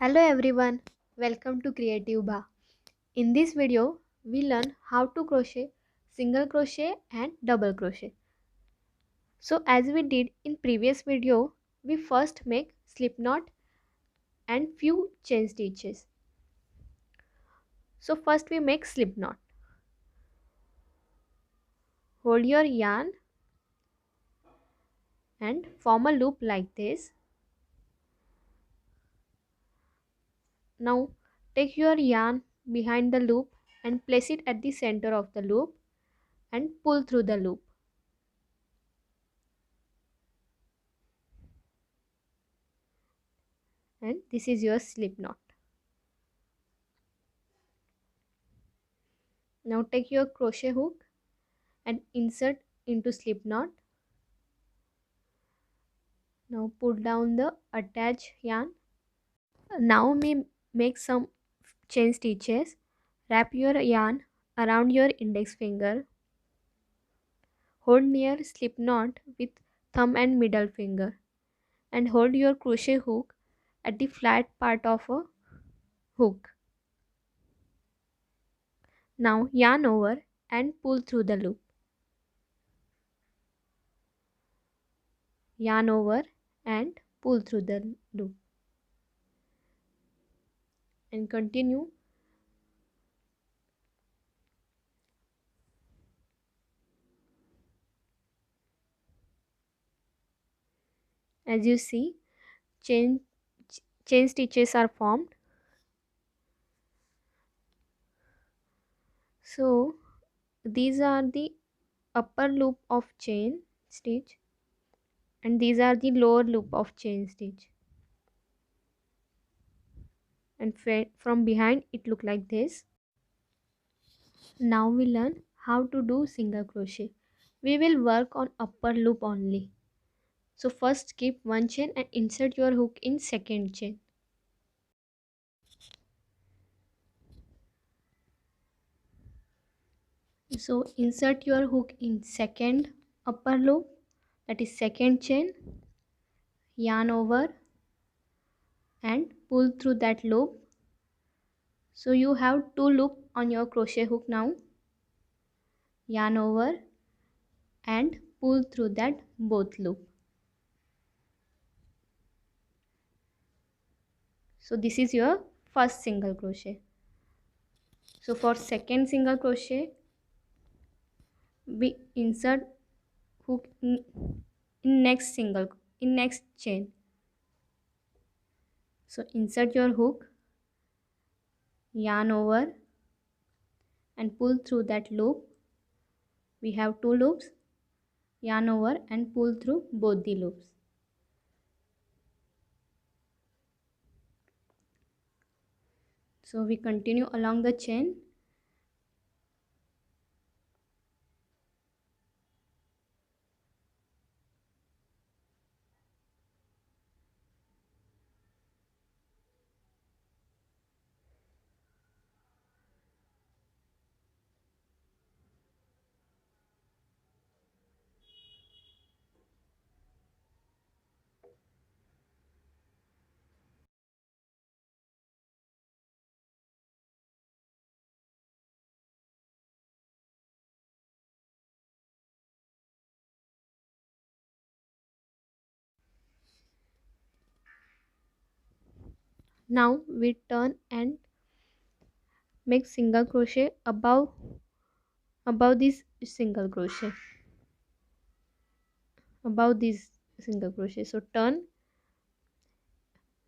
Hello everyone, welcome to Creative Ba. In this video, we learn how to crochet single crochet and double crochet. So as we did in previous video, we first make slip knot and few chain stitches. So first we make slip knot. Hold your yarn and form a loop like this. Now take your yarn behind the loop and place it at the center of the loop and pull through the loop. And this is your slip knot. Now take your crochet hook and insert into slip knot. Now pull down the attached yarn. Now we make some chain stitches. Wrap your yarn around your index finger. Hold near slip knot with thumb and middle finger and hold your crochet hook at the flat part of a hook. Now yarn over and pull through the loop. Yarn over and pull through the loop and continue. As you see, chain stitches are formed. So these are the upper loop of chain stitch and these are the lower loop of chain stitch, and from behind it look like this. Now we learn how to do single crochet. We will work on upper loop only. So first skip one chain and insert your hook in second chain. So insert your hook in second upper loop, that is second chain, yarn over and pull through that loop. So you have two loops on your crochet hook now. Yarn over and pull through that both loop. So this is your first single crochet. So for second single crochet, we insert hook in next chain. So insert your hook, yarn over and pull through that loop. We have two loops. Yarn over and pull through both the loops. So we continue along the chain. Now we turn and make single crochet above this single crochet, above this single crochet. So turn.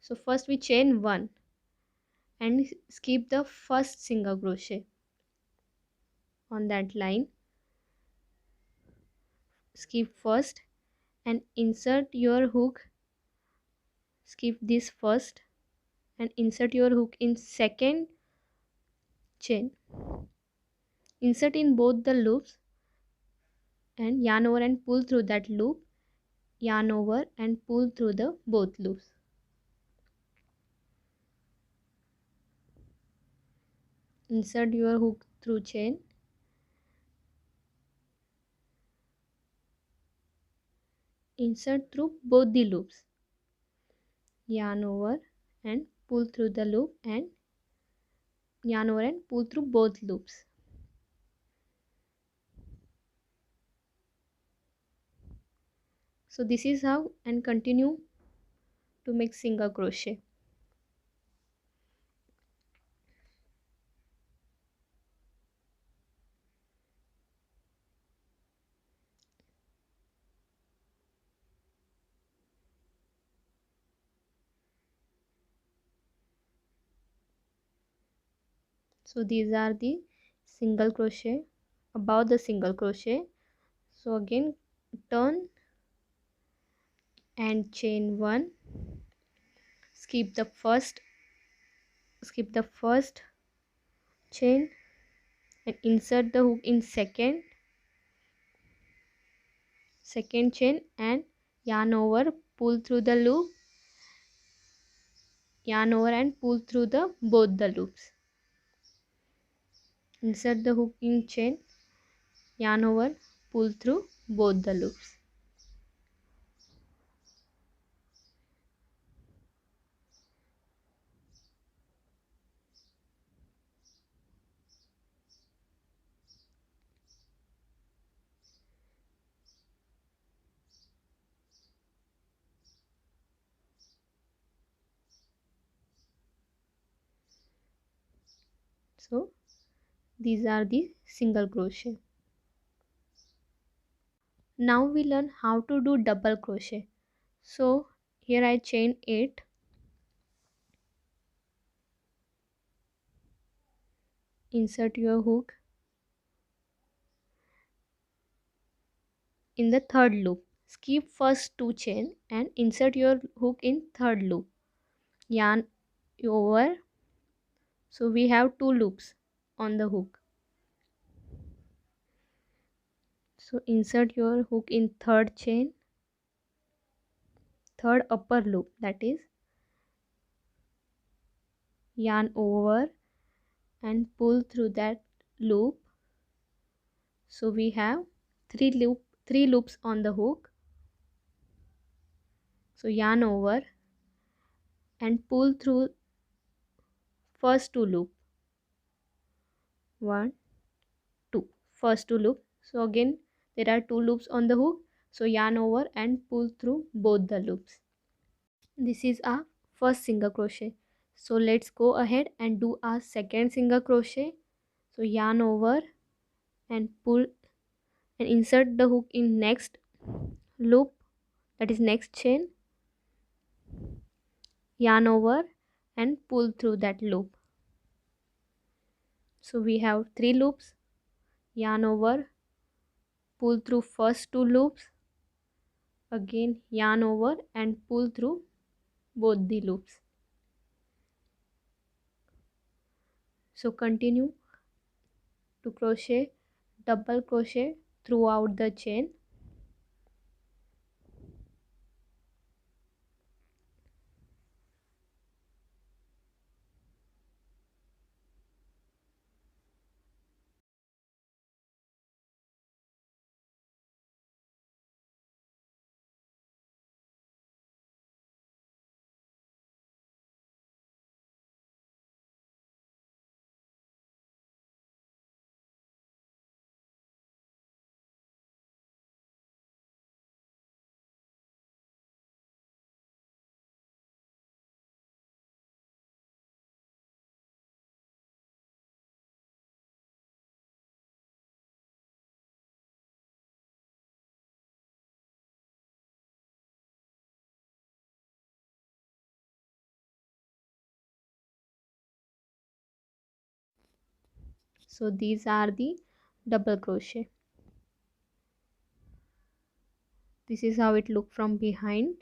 So first we chain one and skip the first single crochet on that line. Skip first and insert your hook. Skip this first and insert your hook in second chain. Insert in both the loops and yarn over and pull through that loop. Yarn over and pull through the both loops. Insert your hook through chain. Insert through both the loops. Yarn over and pull through the loop, and yarn over and pull through both loops. So this is how, and continue to make single crochet. So these are the single crochet. About the single crochet, so again turn and chain 1, skip the first chain and insert the hook in second chain and yarn over, pull through the loop, yarn over and pull through the both the loops. Insert the hook in chain, yarn over, pull through both the loops. So these are the single crochet. Now we learn how to do double crochet. So here I chain 8, insert your hook in the third loop, skip first 2 chain and insert your hook in third loop, yarn over. So we have 2 loops on the hook. So insert your hook in third chain, third upper loop, that is, yarn over and pull through that loop. So we have 3 loops on the hook. So yarn over and pull through first 2 loop, 1 2, first 2 loop. So again there are 2 loops on the hook, so yarn over and pull through both the loops. This is our first single crochet. So let's go ahead and do our second single crochet. So yarn over and pull and insert the hook in next loop, that is next chain, yarn over and pull through that loop. So we have 3 loops, yarn over, pull through first 2 loops, again yarn over and pull through both the loops. So continue to crochet double crochet throughout the chain. So these are the double crochet. This is how it look from behind.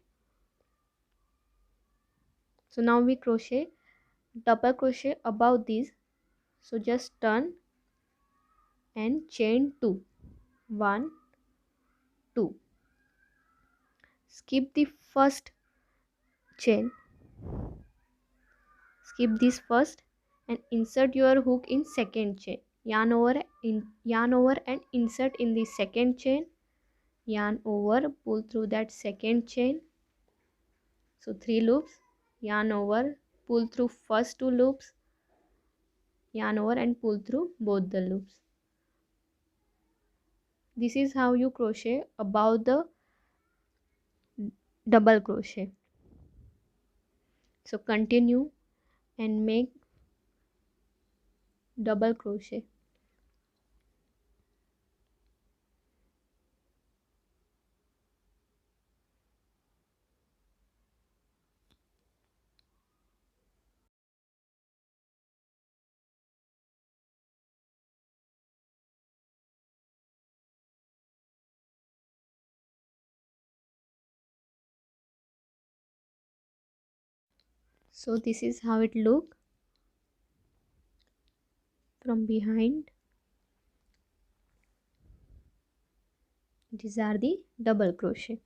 So now we crochet double crochet above these. So just turn and chain 2, 1 2, skip the first chain, skip this first and insert your hook in second chain, yarn over and insert in the second chain, yarn over, pull through that second chain. So 3 loops, yarn over, pull through first two loops, yarn over and pull through both the loops. This is how you crochet above the double crochet. So continue and make double crochet. So this is how it look from behind. These are the double crochet.